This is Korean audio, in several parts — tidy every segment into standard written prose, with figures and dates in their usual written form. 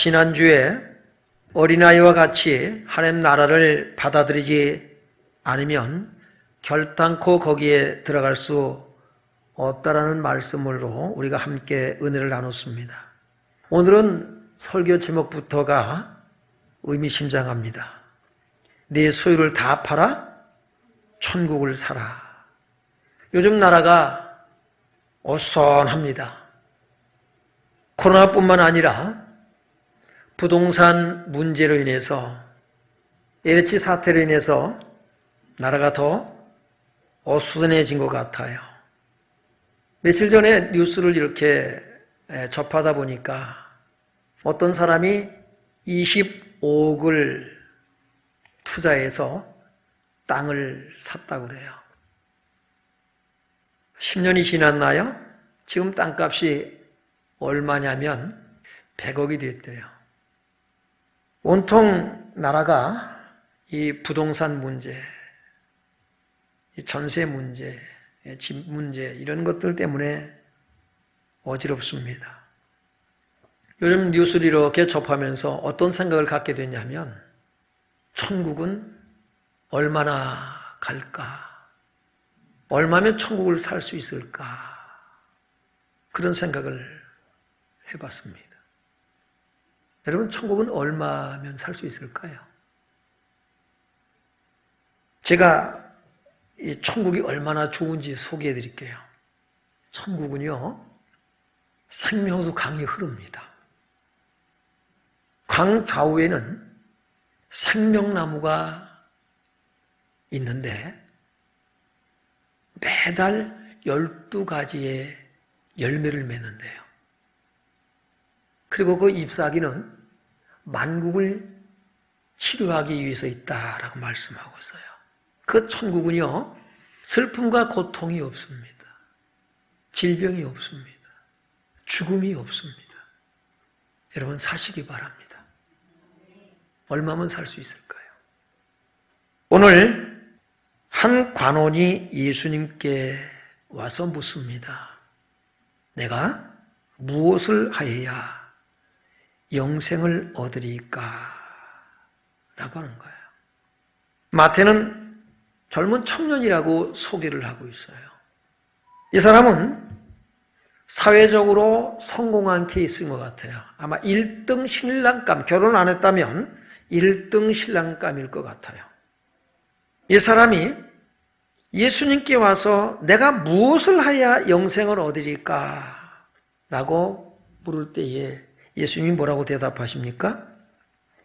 지난주에 어린아이와 같이 하나님 나라를 받아들이지 않으면 결단코 거기에 들어갈 수 없다라는 말씀으로 우리가 함께 은혜를 나눴습니다. 오늘은 설교 제목부터가 의미심장합니다. 네 소유를 다 팔아 천국을 사라. 요즘 나라가 어수선합니다. 코로나뿐만 아니라 부동산 문제로 인해서 LH 사태로 인해서 나라가 더 어수선해진 것 같아요. 며칠 전에 뉴스를 이렇게 접하다 보니까 어떤 사람이 25억을 투자해서 땅을 샀다고 그래요. 10년이 지났나요? 지금 땅값이 얼마냐면 100억이 됐대요. 온통 나라가 이 부동산 문제, 이 전세 문제, 집 문제 이런 것들 때문에 어지럽습니다. 요즘 뉴스를 이렇게 접하면서 어떤 생각을 갖게 됐냐면 천국은 얼마나 갈까? 얼마면 천국을 살 수 있을까? 그런 생각을 해봤습니다. 여러분, 천국은 얼마면 살 수 있을까요? 제가 이 천국이 얼마나 좋은지 소개해 드릴게요. 천국은요, 생명수 강이 흐릅니다. 강 좌우에는 생명나무가 있는데 매달 12가지의 열매를 맺는데요. 그리고 그 잎사귀는 만국을 치료하기 위해서 있다라고 말씀하고 있어요. 그 천국은요, 슬픔과 고통이 없습니다. 질병이 없습니다. 죽음이 없습니다. 여러분 사시기 바랍니다. 얼마면 살 수 있을까요? 오늘 한 관원이 예수님께 와서 묻습니다. 내가 무엇을 하여야 영생을 얻으리까? 라고 하는 거예요. 마태는 젊은 청년이라고 소개를 하고 있어요. 이 사람은 사회적으로 성공한 케이스인 것 같아요. 아마 1등 신랑감, 결혼 안 했다면 1등 신랑감일 것 같아요. 이 사람이 예수님께 와서 내가 무엇을 하여야 영생을 얻으리까? 라고 물을 때에 예수님이 뭐라고 대답하십니까?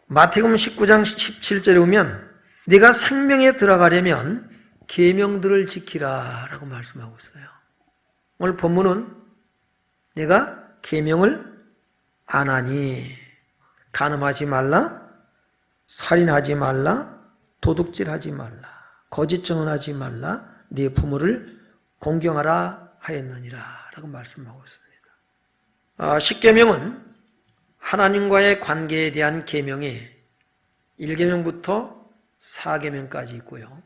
마태복음 19장 17절에 보면 네가 생명에 들어가려면 계명들을 지키라 라고 말씀하고 있어요. 오늘 본문은 내가 계명을 안 하니 간음하지 말라, 살인하지 말라, 도둑질하지 말라, 거짓 증언하지 말라, 네 부모를 공경하라 하였느니라 라고 말씀하고 있습니다. 10계명은 하나님과의 관계에 대한 계명이 1계명부터 4계명까지 있고요.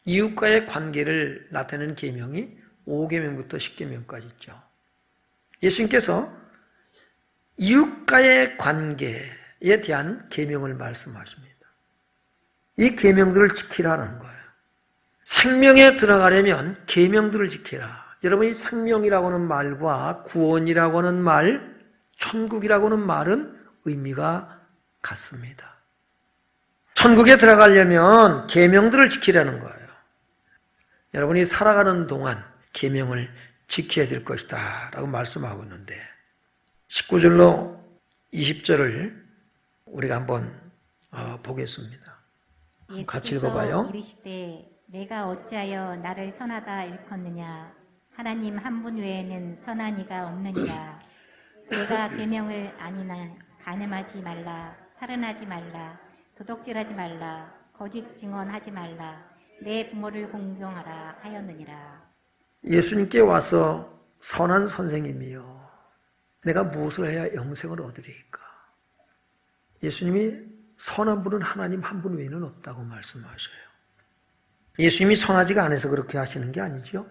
이웃과의 관계를 나타내는 계명이 5계명부터 10계명까지 있죠. 예수님께서 이웃과의 관계에 대한 계명을 말씀하십니다. 이 계명들을 지키라는 거예요. 생명에 들어가려면 계명들을 지키라. 여러분, 이 생명이라고 하는 말과 구원이라고 하는 말, 천국이라고 하는 말은 의미가 같습니다. 천국에 들어가려면 계명들을 지키라는 거예요. 여러분이 살아가는 동안 계명을 지켜야 될 것이다 라고 말씀하고 있는데 19절로 20절을 우리가 한번 보겠습니다. 같이 읽어봐요. 이르시되 내가 어찌하여 나를 선하다 일컫느냐? 하나님 한 분 외에는 선한 이가 없느니라. 내가 계명을 아니나 간음하지 말라, 살인하지 말라, 도둑질하지 말라, 거짓 증언하지 말라, 내 부모를 공경하라 하였느니라. 예수님께 와서 선한 선생님이요, 내가 무엇을 해야 영생을 얻으리까? 예수님이 선한 분은 하나님 한 분 외에는 없다고 말씀하셔요. 예수님이 선하지가 않아서 그렇게 하시는 게 아니죠.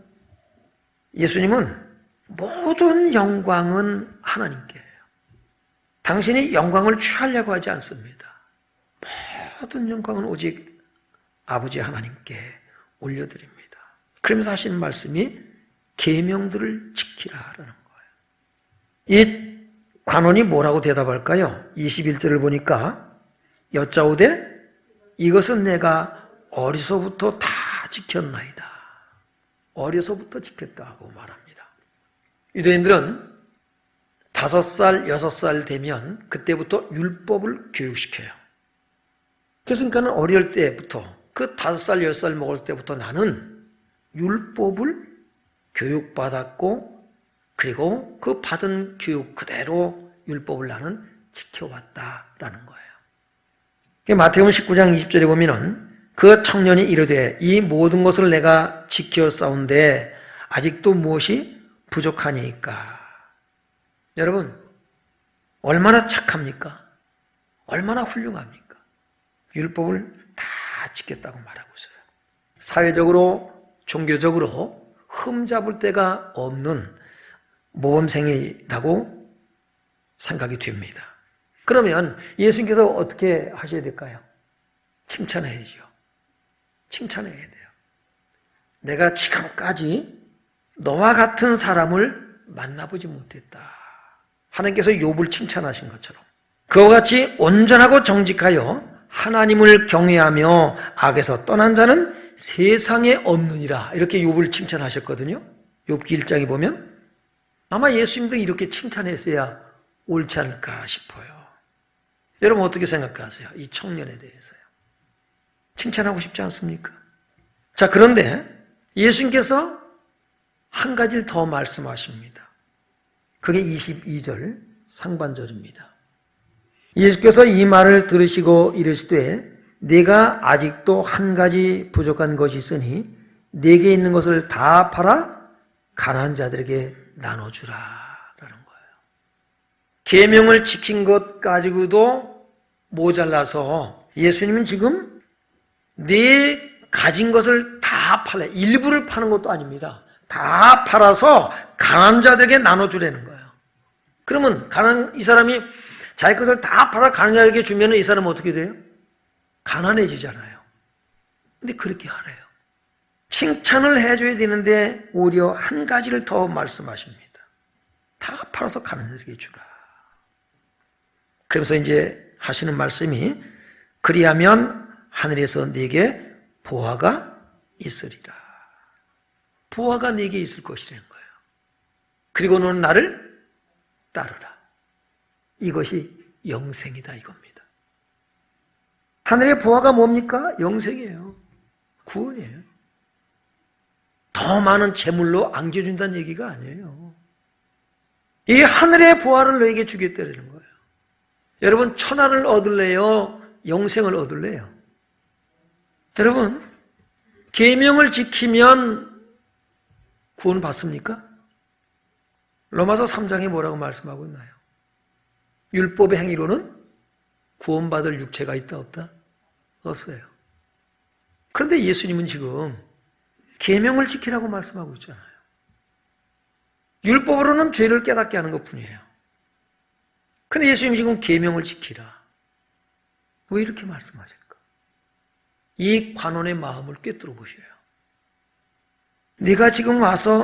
예수님은 모든 영광은 하나님께 해요. 당신이 영광을 취하려고 하지 않습니다. 모든 영광은 오직 아버지 하나님께 올려드립니다. 그러면서 하시는 말씀이 계명들을 지키라라는 거예요. 이 관원이 뭐라고 대답할까요? 21절을 보니까 여짜오되 이것은 내가 어려서부터 다 지켰나이다. 어려서부터 지켰다고 말합니다. 유대인들은 5살, 6살 되면 그때부터 율법을 교육시켜요. 그러니까 어릴 때부터 그 5살, 6살 먹을 때부터 나는 율법을 교육받았고 그리고 그 받은 교육 그대로 율법을 나는 지켜왔다라는 거예요. 마태복음 19장 20절에 보면은 그 청년이 이르되 이 모든 것을 내가 지켜 싸운데 아직도 무엇이 부족하니까. 여러분 얼마나 착합니까? 얼마나 훌륭합니까? 율법을 다 지켰다고 말하고 있어요. 사회적으로 종교적으로 흠잡을 데가 없는 모범생이라고 생각이 됩니다. 그러면 예수님께서 어떻게 하셔야 될까요? 칭찬해야죠. 칭찬해야 돼요. 내가 지금까지 너와 같은 사람을 만나보지 못했다. 하나님께서 욥을 칭찬하신 것처럼 그와 같이 온전하고 정직하여 하나님을 경외하며 악에서 떠난 자는 세상에 없느니라. 이렇게 욥을 칭찬하셨거든요. 욥기 1장에 보면 아마 예수님도 이렇게 칭찬했어야 옳지 않을까 싶어요. 여러분 어떻게 생각하세요? 이 청년에 대해서요. 칭찬하고 싶지 않습니까? 자, 그런데 예수님께서 한 가지를 더 말씀하십니다. 그게 22절 상반절입니다. 예수께서 이 말을 들으시고 이르시되 네가 아직도 한 가지 부족한 것이 있으니 네게 있는 것을 다 팔아 가난한 자들에게 나눠주라 라는 거예요. 계명을 지킨 것 가지고도 모자라서 예수님은 지금 네 가진 것을 다 팔아, 일부를 파는 것도 아닙니다. 다 팔아서 가난한 자들에게 나눠주라는 거예요. 그러면 이 사람이 자기 것을 다 팔아 가난한 자에게 주면 이 사람은 어떻게 돼요? 가난해지잖아요. 근데 그렇게 하래요. 칭찬을 해줘야 되는데 오히려 한 가지를 더 말씀하십니다. 다 팔아서 가난한 자에게 주라. 그러면서 이제 하시는 말씀이 그리하면 하늘에서 네게 보화가 있으리라. 보화가 네게 있을 것이라는 거예요. 그리고 너는 나를 따르라. 이것이 영생이다 이겁니다. 하늘의 보화가 뭡니까? 영생이에요. 구원이에요. 더 많은 재물로 안겨준다는 얘기가 아니에요. 이 하늘의 보화를 너에게 주겠다는 거예요. 여러분 천하를 얻을래요? 영생을 얻을래요? 여러분 계명을 지키면 구원 받습니까? 로마서 3장에 뭐라고 말씀하고 있나요? 율법의 행위로는 구원받을 육체가 있다 없다? 없어요. 그런데 예수님은 지금 계명을 지키라고 말씀하고 있잖아요. 율법으로는 죄를 깨닫게 하는 것뿐이에요. 그런데 예수님이 지금 계명을 지키라. 왜 이렇게 말씀하실까? 이 관원의 마음을 꿰뚫어 보셔요. 네가 지금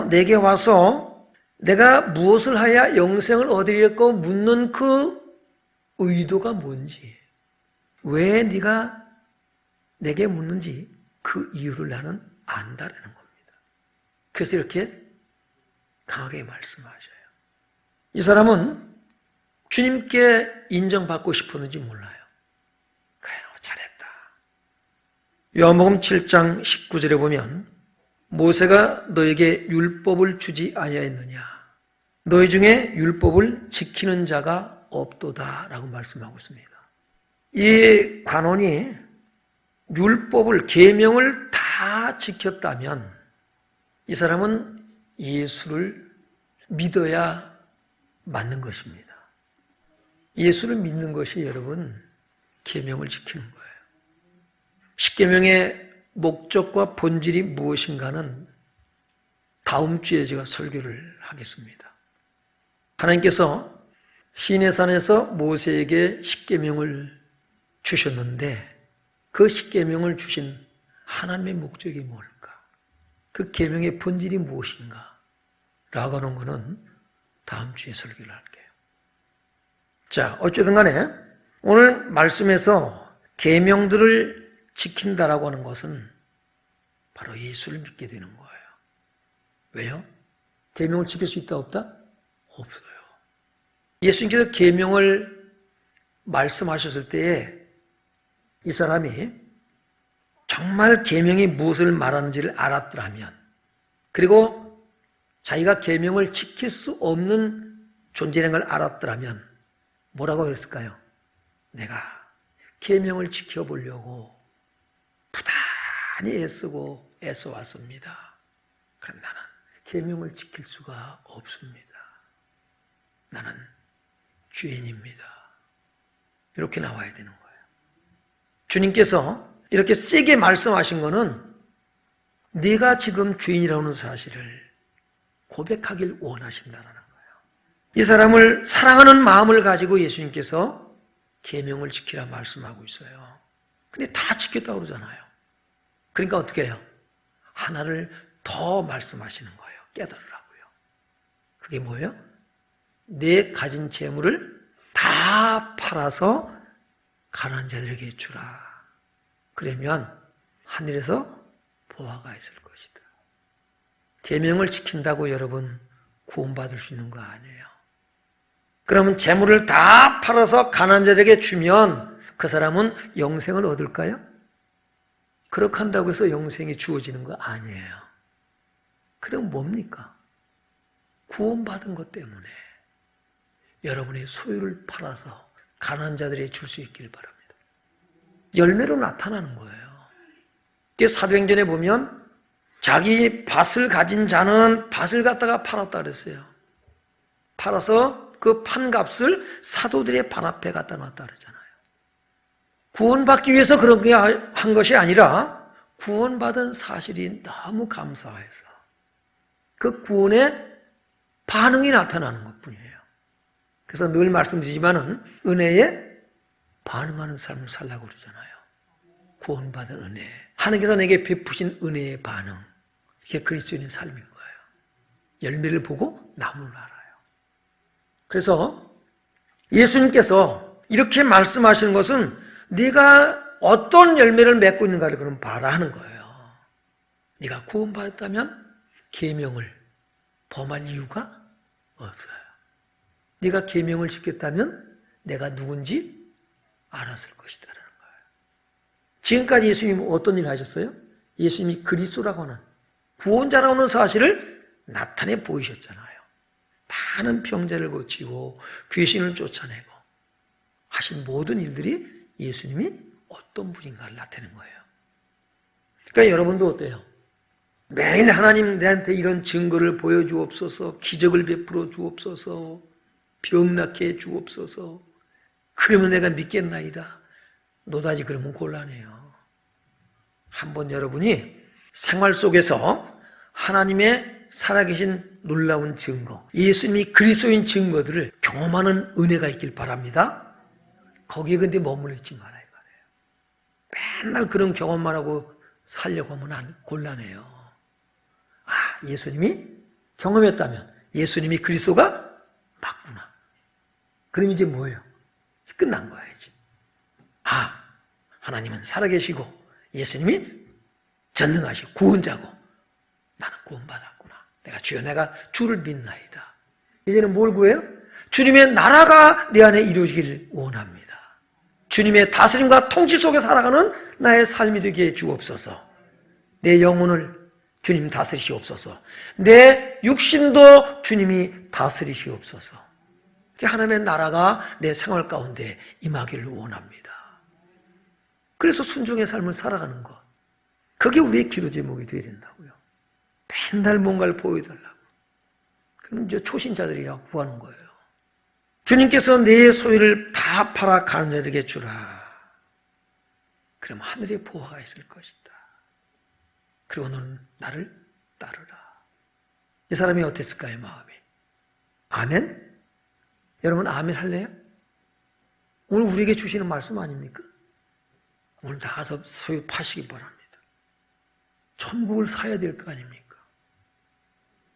내게 와서 내가 무엇을 하야 영생을 얻으려고 묻는 그 의도가 뭔지, 왜 네가 내게 묻는지 그 이유를 나는 안다라는 겁니다. 그래서 이렇게 강하게 말씀하셔요. 이 사람은 주님께 인정받고 싶었는지 몰라요. 그래, 너 잘했다. 요한복음 7장 19절에 보면 모세가 너에게 율법을 주지 아니하였느냐? 너희 중에 율법을 지키는 자가 없도다 라고 말씀하고 있습니다. 이 관원이 율법을, 계명을 다 지켰다면 이 사람은 예수를 믿어야 맞는 것입니다. 예수를 믿는 것이 여러분 계명을 지키는 거예요. 십계명의 목적과 본질이 무엇인가는 다음 주에 제가 설교를 하겠습니다. 하나님께서 시내산에서 모세에게 십계명을 주셨는데 그 십계명을 주신 하나님의 목적이 뭘까? 그 계명의 본질이 무엇인가? 라고 하는 것은 다음 주에 설교를 할게요. 자, 어쨌든 간에 오늘 말씀에서 계명들을 지킨다라고 하는 것은 바로 예수를 믿게 되는 거예요. 왜요? 계명을 지킬 수 있다 없다? 없어요. 예수님께서 계명을 말씀하셨을 때에 이 사람이 정말 계명이 무엇을 말하는지를 알았더라면, 그리고 자기가 계명을 지킬 수 없는 존재라는 걸 알았더라면 뭐라고 했을까요? 내가 계명을 지켜보려고 부단히 애쓰고 애써왔습니다. 그럼 나는 계명을 지킬 수가 없습니다. 나는 죄인입니다. 이렇게 나와야 되는 거예요. 주님께서 이렇게 세게 말씀하신 거는 네가 지금 죄인이라는 사실을 고백하길 원하신다는 거예요. 이 사람을 사랑하는 마음을 가지고 예수님께서 계명을 지키라 말씀하고 있어요. 근데 다 지켰다고 그러잖아요. 그러니까 어떻게 해요? 하나를 더 말씀하시는 거예요. 깨달으라고요. 그게 뭐예요? 내 가진 재물을 다 팔아서 가난한 자들에게 주라. 그러면 하늘에서 보화가 있을 것이다. 계명을 지킨다고 여러분 구원받을 수 있는 거 아니에요. 그러면 재물을 다 팔아서 가난한 자들에게 주면 그 사람은 영생을 얻을까요? 그렇게 한다고 해서 영생이 주어지는 거 아니에요. 그럼 뭡니까? 구원받은 것 때문에 여러분의 소유를 팔아서 가난한 자들에게 줄 수 있기를 바랍니다. 열매로 나타나는 거예요. 사도행전에 보면 자기 밭을 가진 자는 밭을 갖다가 팔았다 그랬어요. 팔아서 그 판값을 사도들의 반 앞에 갖다 놨다 그러잖아요. 구원받기 위해서 그렇게 한 것이 아니라 구원받은 사실이 너무 감사해서 그 구원의 반응이 나타나는 것뿐이에요. 그래서 늘 말씀드리지만은 은혜에 반응하는 삶을 살라고 그러잖아요. 구원받은 은혜, 하나님께서 내게 베푸신 은혜의 반응, 이게 그리스도인의 삶인 거예요. 열매를 보고 나무를 알아요. 그래서 예수님께서 이렇게 말씀하시는 것은 네가 어떤 열매를 맺고 있는가를 그럼 봐라 하는 거예요. 네가 구원받았다면 계명을 범할 이유가 없어요. 네가 계명을 지켰다면 내가 누군지 알았을 것이다라는 거예요. 지금까지 예수님은 어떤 일을 하셨어요? 예수님이 그리스도라고 하는 구원자라고 하는 사실을 나타내 보이셨잖아요. 많은 병자를 고치고 귀신을 쫓아내고 하신 모든 일들이 예수님이 어떤 분인가를 나타낸 거예요. 그러니까 여러분도 어때요? 매일 하나님 내한테 이런 증거를 보여주옵소서, 기적을 베풀어 주옵소서, 병 낫게 해 주옵소서. 그러면 내가 믿겠나이다. 노다지 그러면 곤란해요. 한번 여러분이 생활 속에서 하나님의 살아계신 놀라운 증거, 예수님이 그리스도인 증거들을 경험하는 은혜가 있길 바랍니다. 거기에 근데 머물러 있지 말아야 말해요. 맨날 그런 경험만 하고 살려고 하면 곤란해요. 예수님이 경험했다면 예수님이 그리스도가 맞구나. 그럼 이제 뭐예요? 끝난 거야 이제. 하나님은 살아계시고 예수님이 전능하시고 구원자고 나는 구원받았구나. 내가 주를 믿나이다. 이제는 뭘 구해요? 주님의 나라가 내 안에 이루어지기를 원합니다. 주님의 다스림과 통치 속에 살아가는 나의 삶이 되게 해 주옵소서. 내 영혼을 주님 다스리시옵소서. 내 육신도 주님이 다스리시옵소서. 하나님의 나라가 내 생활 가운데 임하기를 원합니다. 그래서 순종의 삶을 살아가는 것, 그게 우리의 기도 제목이 되어야 된다고요. 맨날 뭔가를 보여달라고. 그럼 이제 초신자들이라고 구하는 거예요. 주님께서 내 소유를 다 팔아 가는 자들에게 주라. 그럼 하늘에 보화가 있을 것이다. 그리고 너는 나를 따르라. 이 사람이 어땠을까요, 마음이? 아멘? 여러분 아멘 할래요? 오늘 우리에게 주시는 말씀 아닙니까? 오늘 나가서 소유 파시기 바랍니다. 천국을 사야 될 거 아닙니까?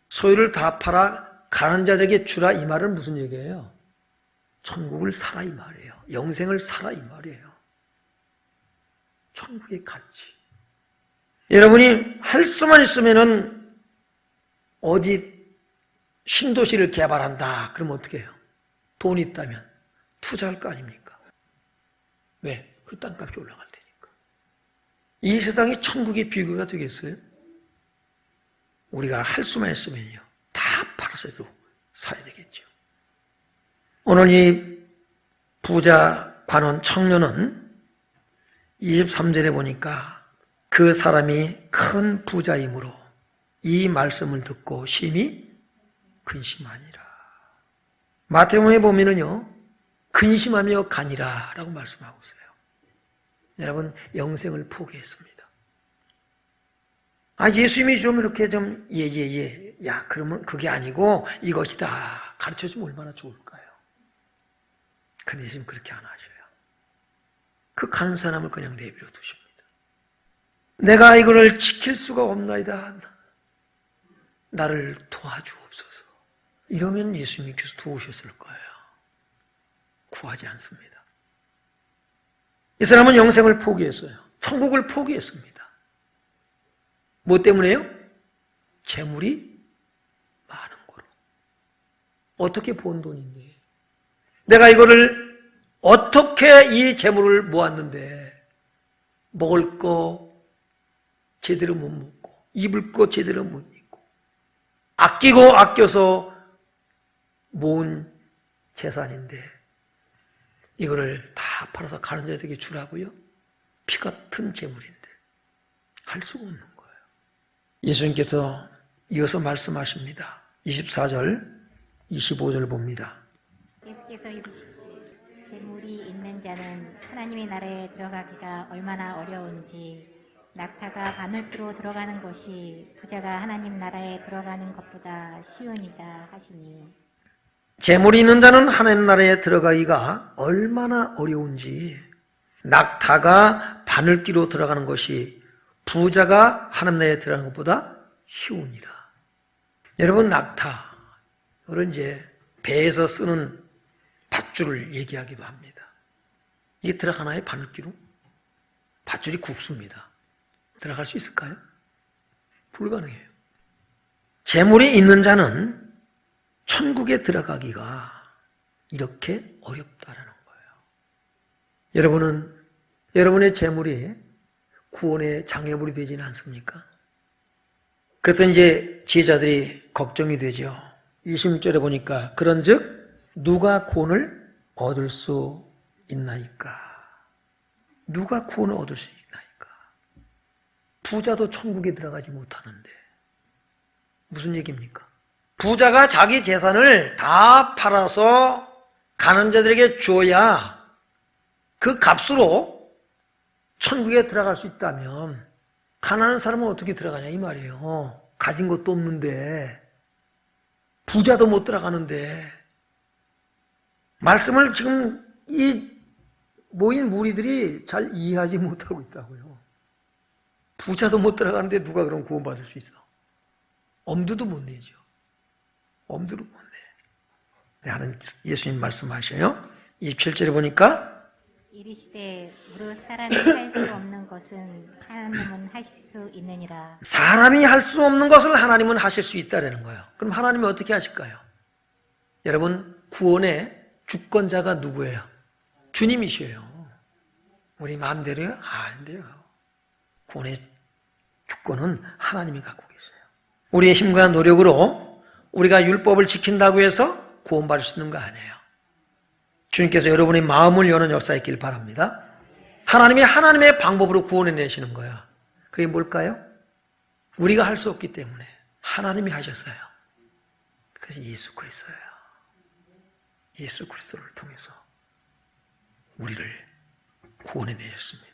소유를 다 팔아 가난한 자들에게 주라 이 말은 무슨 얘기예요? 천국을 사라 이 말이에요. 영생을 사라 이 말이에요. 천국의 가치. 여러분이 할 수만 있으면은 어디 신도시를 개발한다. 그러면 어떻게 해요? 돈이 있다면 투자할 거 아닙니까? 왜? 그 땅값이 올라갈 테니까. 이 세상이 천국의 비교가 되겠어요? 우리가 할 수만 있으면요. 다 팔아서도 사야 되겠죠. 오늘 이 부자 관원 청년은 23절에 보니까 그 사람이 큰 부자이므로 이 말씀을 듣고 심히 근심하니라. 마태복음에 보면은요, 근심하며 가니라 라고 말씀하고 있어요. 여러분, 영생을 포기했습니다. 예수님이 좀 이렇게 좀, 야, 그러면 그게 아니고 이것이다. 가르쳐 주면 얼마나 좋을까요? 근데 예수님 그렇게 안 하셔요. 그 가는 사람을 그냥 내버려 두십니다. 내가 이거를 지킬 수가 없나이다. 나를 도와주옵소서. 이러면 예수님께서 도우셨을 거예요. 구하지 않습니다. 이 사람은 영생을 포기했어요. 천국을 포기했습니다. 뭐 때문에요? 재물이 많은 거로. 어떻게 번 돈인데? 내가 이거를 어떻게 이 재물을 모았는데 먹을 거 제대로 못 먹고 입을 거 제대로 못 입고 아끼고 아껴서 모은 재산인데 이거를 다 팔아서 가는 자들에게 주라고요? 피 같은 재물인데 할 수가 없는 거예요. 예수님께서 이어서 말씀하십니다. 24절, 25절 봅니다. 예수께서 이르시되 재물이 있는 자는 하나님의 나라에 들어가기가 얼마나 어려운지 낙타가 바늘기로 들어가는 것이 부자가 하나님 나라에 들어가는 것보다 쉬우니라 하시니. 재물이 있는 자는 하나님 나라에 들어가기가 얼마나 어려운지 낙타가 바늘기로 들어가는 것이 부자가 하나님 나라에 들어가는 것보다 쉬우니라. 여러분, 낙타, 이걸 이제 배에서 쓰는 밧줄을 얘기하기도 합니다. 이게 들어가나요? 바늘기로? 밧줄이 국수입니다. 들어갈 수 있을까요? 불가능해요. 재물이 있는 자는 천국에 들어가기가 이렇게 어렵다라는 거예요. 여러분의 재물이 구원의 장애물이 되지는 않습니까? 그래서 이제 지혜자들이 걱정이 되죠. 26절에 보니까 그런즉 누가 구원을 얻을 수 있나이까? 누가 구원을 얻을 수 있나이까? 부자도 천국에 들어가지 못하는데 무슨 얘기입니까? 부자가 자기 재산을 다 팔아서 가난한 자들에게 줘야 그 값으로 천국에 들어갈 수 있다면 가난한 사람은 어떻게 들어가냐 이 말이에요. 가진 것도 없는데 부자도 못 들어가는데 말씀을 지금 이 모인 무리들이 잘 이해하지 못하고 있다고요. 부자도 못 들어가는데 누가 그럼 구원받을 수 있어? 엄두도 못 내죠. 엄두도 못 내. 하나님 예수님 말씀하셔요. 27절에 보니까 이르시되 무릇 사람이 할 수 없는 것은 하나님은 하실 수 있느니라. 사람이 할 수 없는 것을 하나님은 하실 수 있다라는 거예요. 그럼 하나님이 어떻게 하실까요? 여러분, 구원의 주권자가 누구예요? 주님이셔요. 우리 마음대로요? 아닌데요. 구원의 주권은 하나님이 갖고 계세요. 우리의 힘과 노력으로 우리가 율법을 지킨다고 해서 구원받을 수 있는 거 아니에요. 주님께서 여러분의 마음을 여는 역사 있길 바랍니다. 하나님이 하나님의 방법으로 구원해 내시는 거야. 그게 뭘까요? 우리가 할 수 없기 때문에 하나님이 하셨어요. 그래서 예수 그리스도예요. 예수 그리스도를 통해서 우리를 구원해 내셨습니다.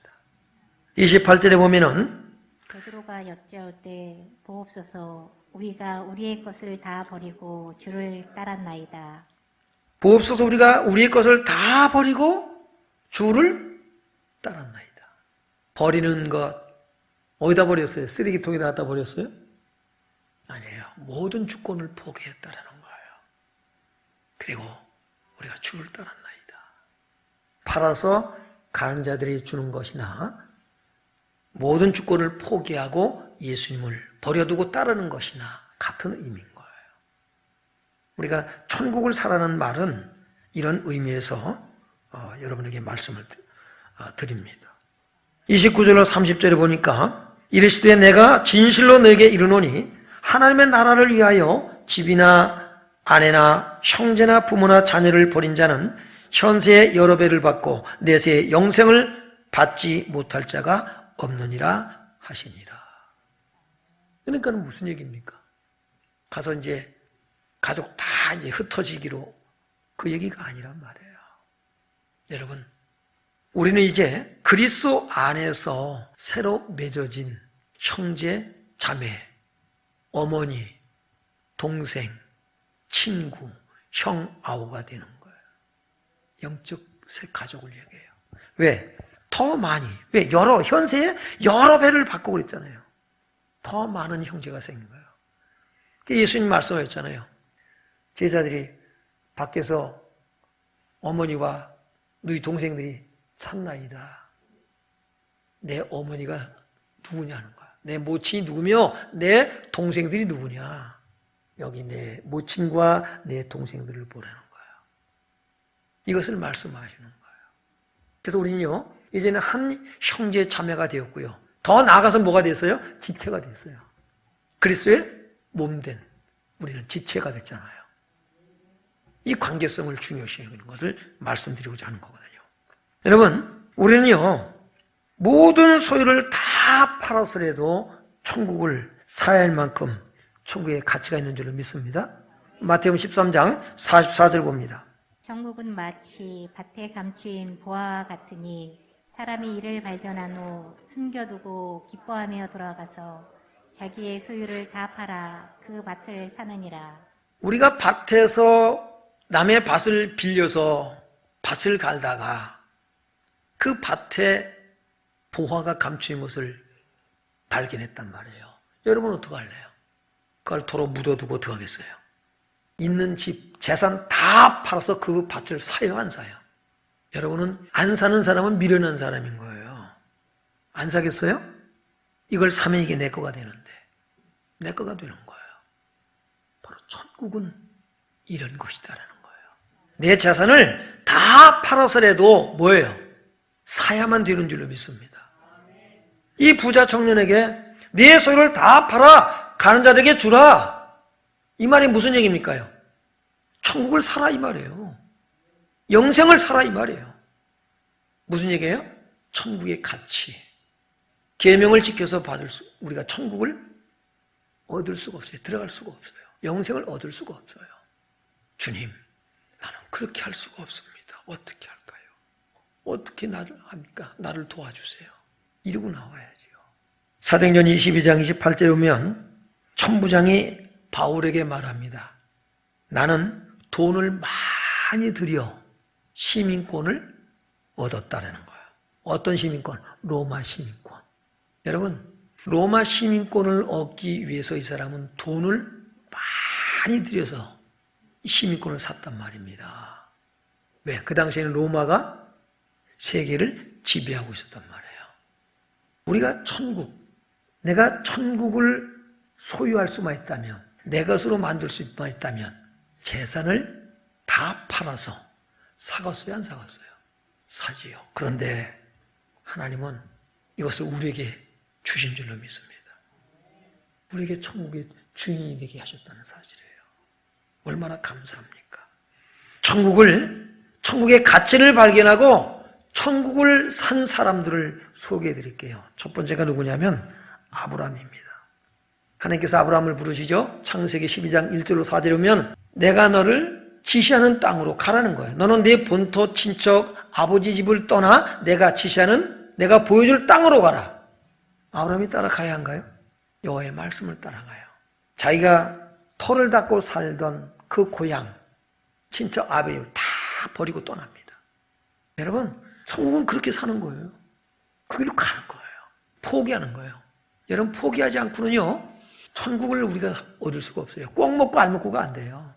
28절에 보면은 베드로가 여짜오되 보옵소서 우리가 우리의 것을 다 버리고 주를 따랐나이다. 부옵소서 우리가 우리의 것을 다 버리고 주를 따랐나이다. 버리는 것 어디다 버렸어요? 쓰레기통에다 갖다 버렸어요? 아니에요. 모든 주권을 포기했다라는 거예요. 그리고 우리가 주를 따랐나이다. 팔아서 가는 자들이 주는 것이나 모든 주권을 포기하고 예수님을 버려두고 따르는 것이나 같은 의미인 거예요. 우리가 천국을 사라는 말은 이런 의미에서 여러분에게 말씀을 드립니다. 29절로 30절에 보니까 이르시되 내가 진실로 너에게 이르노니 하나님의 나라를 위하여 집이나 아내나 형제나 부모나 자녀를 버린 자는 현세에 여러 배를 받고 내세에 영생을 받지 못할 자가 없느니라 하시니라. 그러니까 무슨 얘기입니까? 가서 이제 가족 다 이제 흩어지기로 그 얘기가 아니란 말이에요. 여러분, 우리는 이제 그리스도 안에서 새로 맺어진 형제, 자매, 어머니, 동생, 친구, 형, 아우가 되는 거예요. 영적 새 가족을 얘기해요. 왜? 더 많이. 왜? 현세에 여러 배를 받고 그랬잖아요. 더 많은 형제가 생긴 거예요. 예수님 말씀하셨잖아요. 제자들이 밖에서 어머니와 너희 동생들이 샀나이다. 내 어머니가 누구냐는 거야. 내 모친이 누구며 내 동생들이 누구냐. 여기 내 모친과 내 동생들을 보라는 거예요. 이것을 말씀하시는 거예요. 그래서 우리는요, 이제는 한 형제 자매가 되었고요. 더 나아가서 뭐가 됐어요? 지체가 됐어요. 그리스도의 몸된 우리는 지체가 됐잖아요. 이 관계성을 중요시 여기는 것을 말씀드리고자 하는 거거든요. 여러분, 우리는요, 모든 소유를 다 팔아서라도 천국을 사야 할 만큼 천국에 가치가 있는 줄로 믿습니다. 마태복음 13장 44절 봅니다. 천국은 마치 밭에 감추인 보화와 같으니 사람이 이를 발견한 후 숨겨두고 기뻐하며 돌아가서 자기의 소유를 다 팔아 그 밭을 사느니라. 우리가 밭에서 남의 밭을 빌려서 밭을 갈다가 그 밭에 보화가 감추인 것을 발견했단 말이에요. 여러분 어떡할래요? 그걸 도로 묻어두고 들어가겠어요? 있는 집, 재산 다 팔아서 그 밭을 사요, 안 사요? 여러분은 안 사는 사람은 미련한 사람인 거예요. 안 사겠어요? 이걸 사면 이게 내 거가 되는데 내 거가 되는 거예요. 바로 천국은 이런 것이다라는 거예요. 내 재산을 다 팔아서라도 뭐예요? 사야만 되는 줄로 믿습니다. 이 부자 청년에게 네 소유를 다 팔아 가는 자들에게 주라. 이 말이 무슨 얘기입니까요? 천국을 사라 이 말이에요. 영생을 사라 이 말이에요. 무슨 얘기예요? 천국의 가치. 계명을 지켜서 우리가 천국을 얻을 수가 없어요. 들어갈 수가 없어요. 영생을 얻을 수가 없어요. 주님, 나는 그렇게 할 수가 없습니다. 어떻게 할까요? 어떻게 나를 합니까? 나를 도와주세요. 이러고 나와야지요. 사도행전 22장 28절에 보면 천부장이 바울에게 말합니다. 나는 돈을 많이 들여 시민권을 얻었다라는 거예요. 어떤 시민권? 로마 시민권. 여러분, 로마 시민권을 얻기 위해서 이 사람은 돈을 많이 들여서 시민권을 샀단 말입니다. 왜? 그 당시에는 로마가 세계를 지배하고 있었단 말이에요. 우리가 내가 천국을 소유할 수만 있다면, 내 것으로 만들 수만 있다면 재산을 다 팔아서 사갔어요, 안 사갔어요? 사지요. 그런데 하나님은 이것을 우리에게 주신 줄로 믿습니다. 우리에게 천국의 주인이 되게 하셨다는 사실이에요. 얼마나 감사합니까? 천국의 가치를 발견하고 천국을 산 사람들을 소개해 드릴게요. 첫 번째가 누구냐면 아브라함입니다. 하나님께서 아브라함을 부르시죠. 창세기 12장 1절로 4절에 보면 내가 너를 지시하는 땅으로 가라는 거예요. 너는 네 본토 친척 아버지 집을 떠나 내가 보여줄 땅으로 가라. 아브라함이 따라가야 한가요? 여호와의 말씀을 따라가요. 자기가 터를 닦고 살던 그 고향, 친척 아버님을 다 버리고 떠납니다. 여러분, 천국은 그렇게 사는 거예요. 그 길로 가는 거예요. 포기하는 거예요. 여러분, 포기하지 않고는요, 천국을 우리가 얻을 수가 없어요. 꼭 먹고 안 먹고가 안 돼요.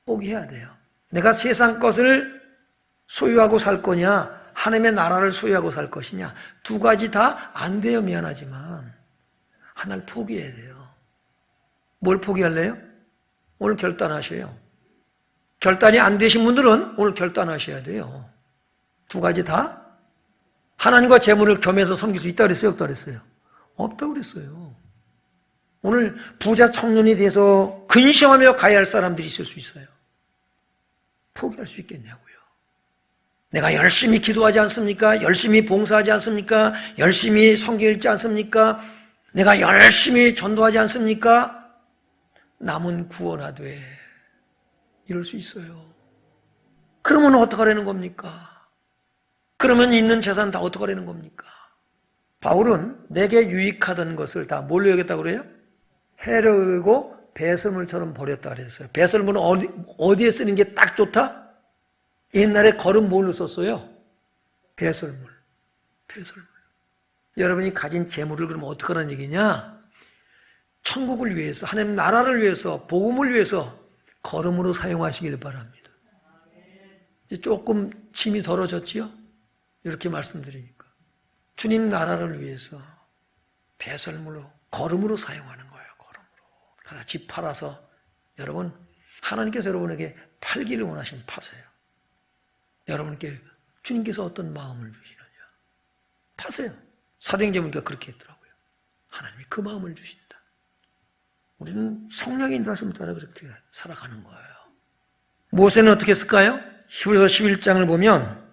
포기해야 돼요. 내가 세상 것을 소유하고 살 거냐, 하나님의 나라를 소유하고 살 것이냐, 두 가지 다 안 돼요. 미안하지만 하나를 포기해야 돼요. 뭘 포기할래요? 오늘 결단하셔요. 결단이 안 되신 분들은 오늘 결단하셔야 돼요. 두 가지 다 하나님과 재물을 겸해서 섬길 수 있다 그랬어요? 없다 그랬어요? 없다고 그랬어요. 오늘 부자 청년이 돼서 근심하며 가야 할 사람들이 있을 수 있어요. 포기할 수 있겠냐고요. 내가 열심히 기도하지 않습니까? 열심히 봉사하지 않습니까? 열심히 성경 읽지 않습니까? 내가 열심히 전도하지 않습니까? 남은 구원하되 이럴 수 있어요. 그러면 어떡하라는 겁니까? 그러면 있는 재산 다 어떡하라는 겁니까? 바울은 내게 유익하던 것을 다 뭘로 여겼다고 그래요? 해로 여기고 배설물처럼 버렸다 그랬어요. 배설물은 어디에 쓰는 게 딱 좋다? 옛날에 거름 뭘로 썼어요? 배설물. 배설물. 여러분이 가진 재물을 그러면 어떻게 하라는 얘기냐? 천국을 위해서, 하나님 나라를 위해서, 복음을 위해서 거름으로 사용하시길 바랍니다. 이제 조금 침이 덜어졌지요? 이렇게 말씀드리니까. 주님 나라를 위해서 배설물로, 거름으로 사용하는 거예요. 거름으로. 집 팔아서 여러분, 하나님께서 여러분에게 팔기를 원하시면 파세요. 여러분께 주님께서 어떤 마음을 주시느냐. 파세요. 사도행전 보니까 그렇게 했더라고요. 하나님이 그 마음을 주신다. 우리는 성령의 인도하심을 따라 그렇게 살아가는 거예요. 모세는 어떻게 했을까요? 히브리서 11장을 보면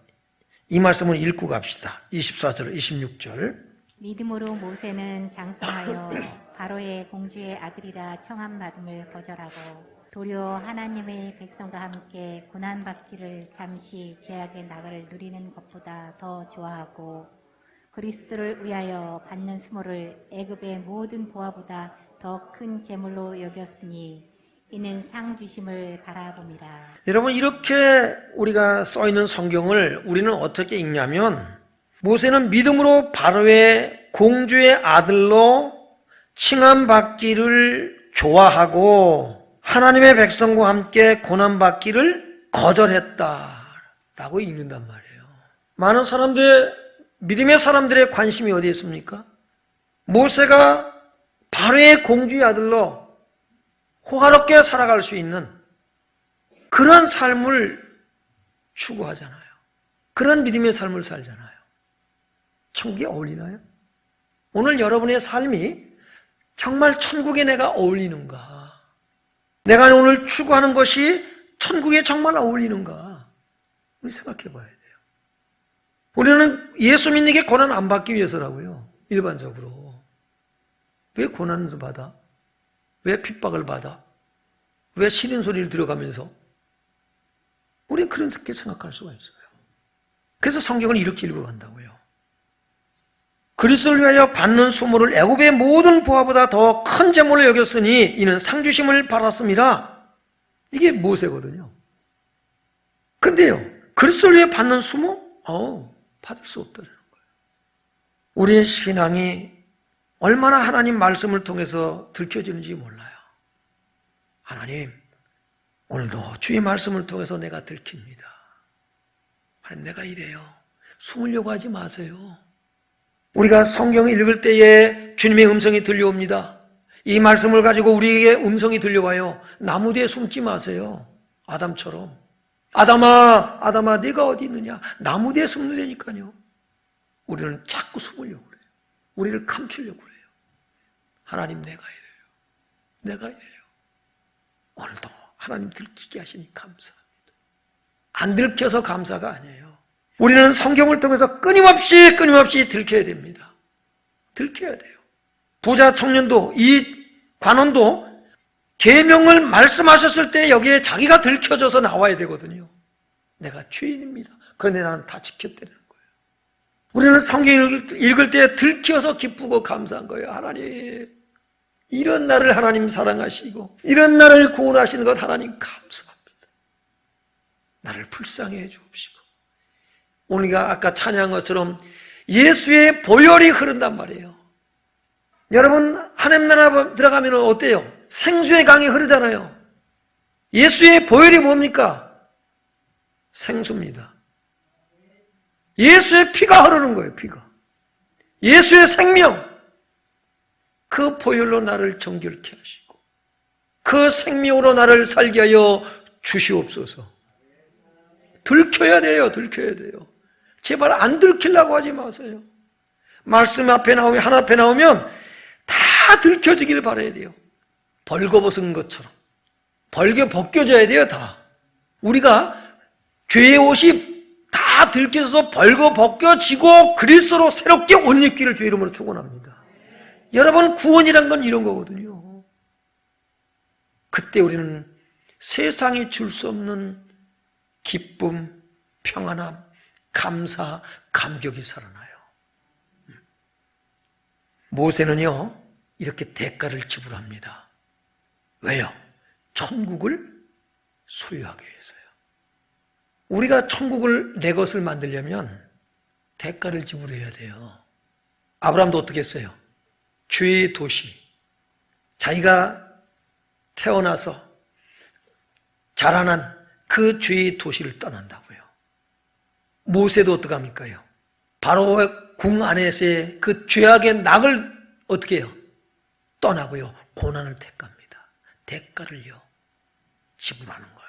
이 말씀을 읽고 갑시다. 24절, 26절. 믿음으로 모세는 장성하여 바로의 공주의 아들이라 청함받음을 거절하고 도리어 하나님의 백성과 함께 고난받기를 잠시 죄악의 나그를 누리는 것보다 더 좋아하고 그리스도를 위하여 받는 수모를 애굽의 모든 보화보다 더 큰 재물로 여겼으니 이는 상 주심을 바라봄이라. 여러분, 이렇게 우리가 써있는 성경을 우리는 어떻게 읽냐면 모세는 믿음으로 바로의 공주의 아들로 칭함받기를 좋아하고 하나님의 백성과 함께 고난받기를 거절했다라고 읽는단 말이에요. 많은 믿음의 사람들의 관심이 어디에 있습니까? 모세가 바로의 공주의 아들로 호화롭게 살아갈 수 있는 그런 삶을 추구하잖아요. 그런 믿음의 삶을 살잖아요. 천국에 어울리나요? 오늘 여러분의 삶이 정말 천국에 내가 어울리는가? 내가 오늘 추구하는 것이 천국에 정말 어울리는가? 우리 생각해 봐야 돼요. 우리는 예수 믿는 게 고난 안 받기 위해서라고요. 일반적으로. 왜 고난을 받아? 왜 핍박을 받아? 왜 싫은 소리를 들어가면서? 우리는 그렇게 생각할 수가 있어요. 그래서 성경을 이렇게 읽어간다고요. 그리스도를 위하여 받는 수모를 애굽의 모든 보화보다 더 큰 재물로 여겼으니 이는 상주심을 받았음이라. 이게 모세거든요. 근데요, 그리스도를 위해 받는 수모? 받을 수 없다는 거예요. 우리의 신앙이 얼마나 하나님 말씀을 통해서 들켜지는지 몰라요. 하나님, 오늘도 주의 말씀을 통해서 내가 들킵니다. 하나님, 내가 이래요. 숨으려고 하지 마세요. 우리가 성경을 읽을 때에 주님의 음성이 들려옵니다. 이 말씀을 가지고 우리에게 음성이 들려와요. 나무 뒤에 숨지 마세요. 아담처럼. 아담아, 네가 어디 있느냐? 나무 뒤에 숨는다니까요. 우리는 자꾸 숨으려고 그래요. 우리를 감추려고 그래요. 하나님, 내가 이래요. 오늘도 하나님 들키게 하시니 감사합니다. 안 들켜서 감사가 아니에요. 우리는 성경을 통해서 끊임없이 들켜야 됩니다. 들켜야 돼요. 부자 청년도, 이 관원도 계명을 말씀하셨을 때 여기에 자기가 들켜져서 나와야 되거든요. 내가 죄인입니다. 그런데 나는 다 지켰다는 거예요. 우리는 성경을 읽을 때 들켜서 기쁘고 감사한 거예요. 하나님, 이런 나를 하나님 사랑하시고 이런 나를 구원하시는 것 하나님 감사합니다. 나를 불쌍히 해 주옵시고. 우리가 아까 찬양한 것처럼 예수의 보혈이 흐른단 말이에요. 여러분, 하나님 나라 들어가면 어때요? 생수의 강이 흐르잖아요. 예수의 보혈이 뭡니까? 생수입니다. 예수의 피가 흐르는 거예요, 피가. 예수의 생명. 그 보혈로 나를 정결케 하시고 그 생명으로 나를 살게 하여 주시옵소서. 들켜야 돼요, 들켜야 돼요. 제발 안 들키려고 하지 마세요. 말씀 앞에 나오면, 하나 앞에 나오면 다 들켜지길 바라야 돼요. 벌거벗은 것처럼. 벌게 벗겨져야 돼요, 다. 우리가 죄의 옷이 다 들켜서 벌거 벗겨지고 그리스도로 새롭게 옷 입기를 주 이름으로 축원합니다. 여러분, 구원이란 건 이런 거거든요. 그때 우리는 세상이 줄 수 없는 기쁨, 평안함, 감사, 감격이 살아나요. 모세는요, 이렇게 대가를 지불합니다. 왜요? 천국을 소유하기 위해서요. 우리가 천국을 내 것을 만들려면 대가를 지불해야 돼요. 아브라함도 어떻게 했어요? 죄의 도시, 자기가 태어나서 자라난 그 죄의 도시를 떠난다고요. 모세도 어떡합니까요? 바로의 궁 안에서의 그 죄악의 낙을 어떻게 해요? 떠나고요. 고난을 택합니다. 대가를요, 지불하는 거예요.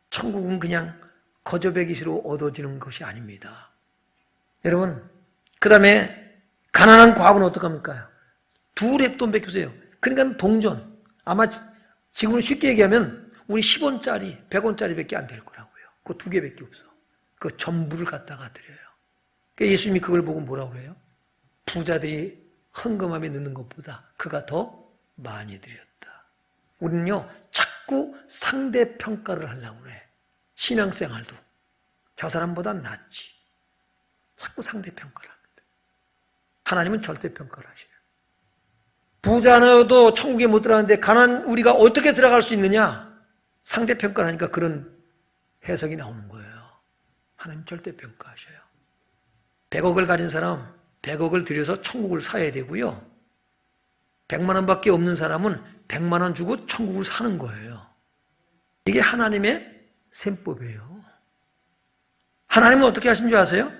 천국은 그냥 거저배기시로 얻어지는 것이 아닙니다. 여러분, 그 다음에 가난한 과부는 어떡합니까? 두 랩돈 베껴세요. 그러니까 동전. 아마 지금은 쉽게 얘기하면 우리 10원짜리, 100원짜리 밖에 안 될 거라고요. 그거 두 개밖에 없어. 그 전부를 갖다가 드려요. 그러니까 예수님이 그걸 보고 뭐라고 그래요? 부자들이 헌금함에 넣는 것보다 그가 더 많이 드렸다. 우리는요, 자꾸 상대평가를 하려고 그래. 신앙생활도 저 사람보다 낫지. 자꾸 상대평가를 합니다. 하나님은 절대평가를 하시네요. 부자도 천국에 못 들어가는데 가난 우리가 어떻게 들어갈 수 있느냐? 상대평가를 하니까 그런 해석이 나오는 거예요. 하나님 절대평가하셔요. 100억을 가진 사람 100억을 들여서 천국을 사야 되고요. 100만 원밖에 없는 사람은 100만 원 주고 천국을 사는 거예요. 이게 하나님의 셈법이에요. 하나님은 어떻게 하신 줄 아세요?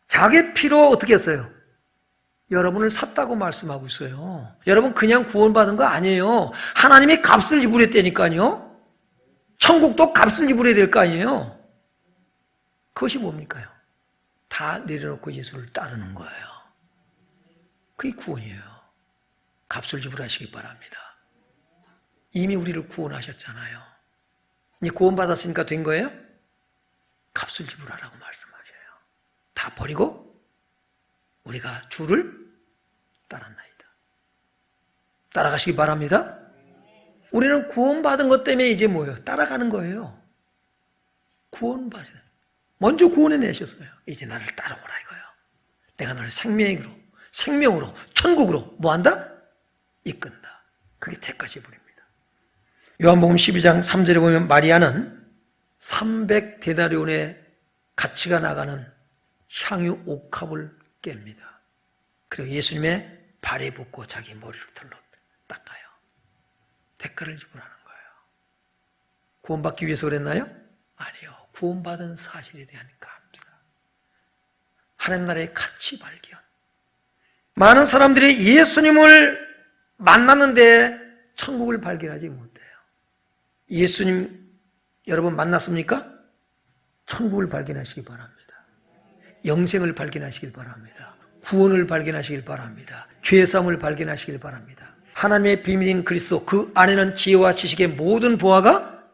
자기 피로 어떻게 했어요? 여러분을 샀다고 말씀하고 있어요. 여러분 그냥 구원받은 거 아니에요. 하나님이 값을 지불했다니까요. 천국도 값을 지불해야 될 거 아니에요. 그것이 뭡니까요? 다 내려놓고 예수를 따르는 거예요. 그게 구원이에요. 값을 지불하시기 바랍니다. 이미 우리를 구원하셨잖아요. 이제 구원받았으니까 된 거예요? 값을 지불하라고 말씀하셔요. 다 버리고 우리가 주를 따랐나이다. 따라가시기 바랍니다. 우리는 구원받은 것 때문에 이제 뭐예요? 따라가는 거예요. 구원받은. 먼저 구원해내셨어요. 이제 나를 따라오라 이거예요. 내가 너를 생명으로, 천국으로 뭐한다? 이끈다. 그게 대가지불입니다. 요한복음 12장 3절에 보면 마리아는 300데나리온의 가치가 나가는 향유 옥합을 깹니다. 그리고 예수님의 발에 붓고 자기 머리를 털로 닦아요. 대가를 지불하는 거예요. 구원받기 위해서 그랬나요? 아니요. 구원받은 사실에 대한 감사. 하나님 나라의 가치 발견. 많은 사람들이 예수님을 만났는데 천국을 발견하지 못해요. 예수님 여러분 만났습니까? 천국을 발견하시기 바랍니다. 영생을 발견하시길 바랍니다. 구원을 발견하시길 바랍니다. 죄사함을 발견하시길 바랍니다. 하나님의 비밀인 그리스도, 그 안에는 지혜와 지식의 모든 보화가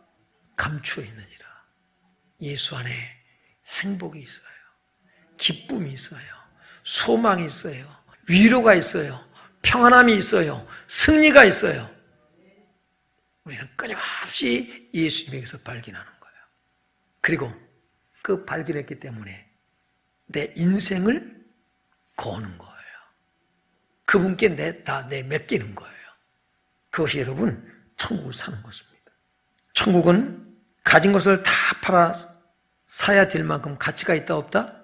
감추어 있느니라. 예수 안에 행복이 있어요. 기쁨이 있어요. 소망이 있어요. 위로가 있어요. 평안함이 있어요. 승리가 있어요. 우리는 끊임없이 예수님에게서 발견하는 거예요. 그리고 그 발견했기 때문에 내 인생을 거는 거예요. 그분께 내 맡기는 거예요. 그것이 여러분 천국을 사는 것입니다. 천국은 가진 것을 다 팔아 사야 될 만큼 가치가 있다 없다?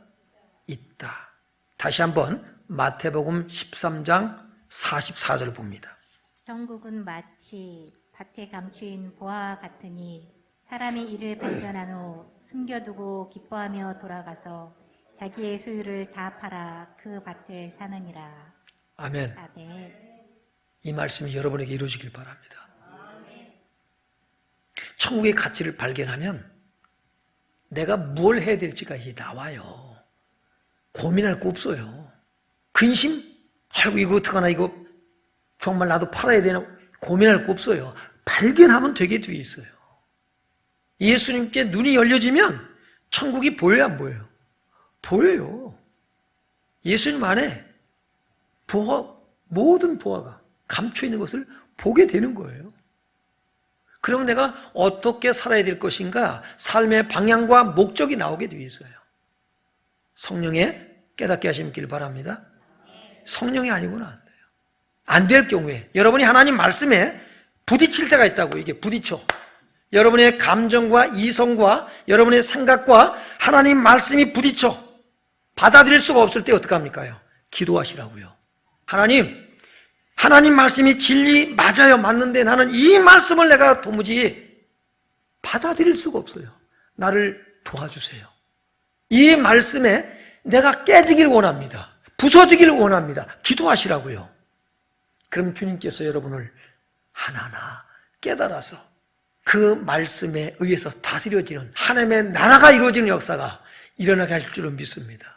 있다. 다시 한번 마태복음 13장 44절 봅니다. 천국은 마치 밭에 감추인 보화와 같으니 사람이 이를 발견한 후 숨겨두고 기뻐하며 돌아가서 자기의 소유를 다 팔아 그 밭을 사느니라. 아멘. 아멘. 이 말씀이 여러분에게 이루어지길 바랍니다. 천국의 가치를 발견하면 내가 뭘 해야 될지가 이제 나와요. 고민할 거 없어요. 근심? 아이고 이거 어떡하나, 이거 정말 나도 팔아야 되나, 고민할 거 없어요. 발견하면 되게 뒤에 있어요. 예수님께 눈이 열려지면 천국이 보여요, 안 보여요? 보여요. 예수님 안에 모든 보화가 감춰있는 것을 보게 되는 거예요. 그럼 내가 어떻게 살아야 될 것인가, 삶의 방향과 목적이 나오게 되어 있어요. 성령에 깨닫게 하시길 바랍니다. 성령이 아니고는 안 돼요. 안 될 경우에 여러분이 하나님 말씀에 부딪힐 때가 있다고. 이게 부딪혀. 여러분의 감정과 이성과 여러분의 생각과 하나님 말씀이 부딪혀 받아들일 수가 없을 때 어떡합니까? 기도하시라고요. 하나님 말씀이 진리 맞아요. 맞는데 나는 이 말씀을 내가 도무지 받아들일 수가 없어요. 나를 도와주세요. 이 말씀에 내가 깨지길 원합니다. 부서지길 원합니다. 기도하시라고요. 그럼 주님께서 여러분을 하나하나 깨달아서 그 말씀에 의해서 다스려지는 하나님의 나라가 이루어지는 역사가 일어나게 하실 줄은 믿습니다.